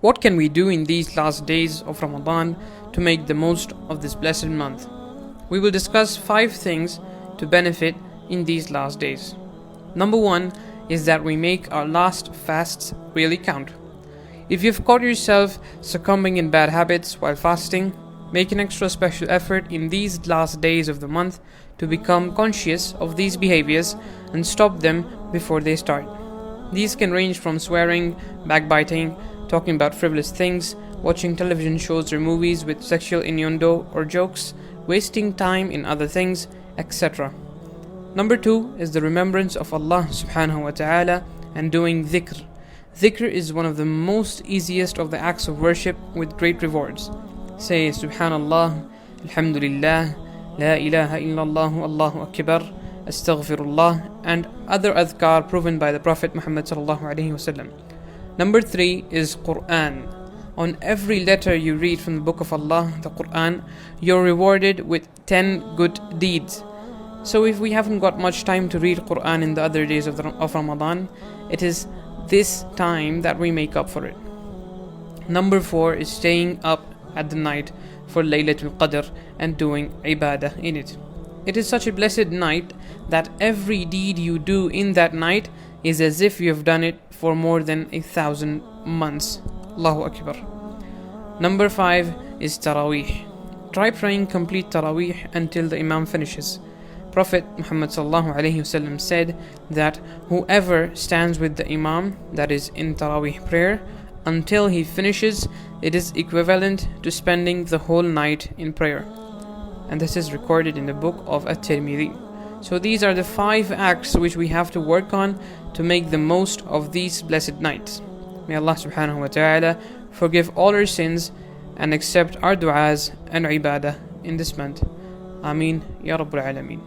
What can we do in these last days of Ramadan to make the most of this blessed month? We will discuss 5 things to benefit in these last days. Number 1 is that we make our last fasts really count. If you've caught yourself succumbing in bad habits while fasting, make an extra special effort in these last days of the month to become conscious of these behaviors and stop them before they start. These can range from swearing, backbiting, talking about frivolous things, watching television shows or movies with sexual innuendo or jokes, wasting time in other things, etc. Number 2 is the remembrance of Allah subhanahu wa ta'ala and doing dhikr. Dhikr is one of the most easiest of the acts of worship with great rewards. Say Subhanallah, Alhamdulillah, La ilaha illallah, Allahu Akbar, Astaghfirullah, and other adhkar proven by the Prophet Muhammad sallallahu alaihi wasallam. Number 3 is Quran. On every letter you read from the book of Allah, the Quran, you're rewarded with 10 good deeds. So if we haven't got much time to read Quran in the other days of Ramadan, it is this time that we make up for it. Number 4 is staying up at the night for Laylatul Qadr and doing ibadah in it. It is such a blessed night that every deed you do in that night is as if you have done it for more than 1,000 months. Allahu Akbar. Number 5 is Taraweeh. Try praying complete Taraweeh until the Imam finishes. Prophet Muhammad sallallahu alaihi wasallam said that whoever stands with the Imam, that is in Taraweeh prayer, until he finishes, it is equivalent to spending the whole night in prayer. And this is recorded in the book of At-Tirmidhi. So these are the 5 acts which we have to work on to make the most of these blessed nights. May Allah subhanahu wa ta'ala forgive all our sins and accept our du'as and ibadah in this month. Ameen Ya Rabbul Alameen.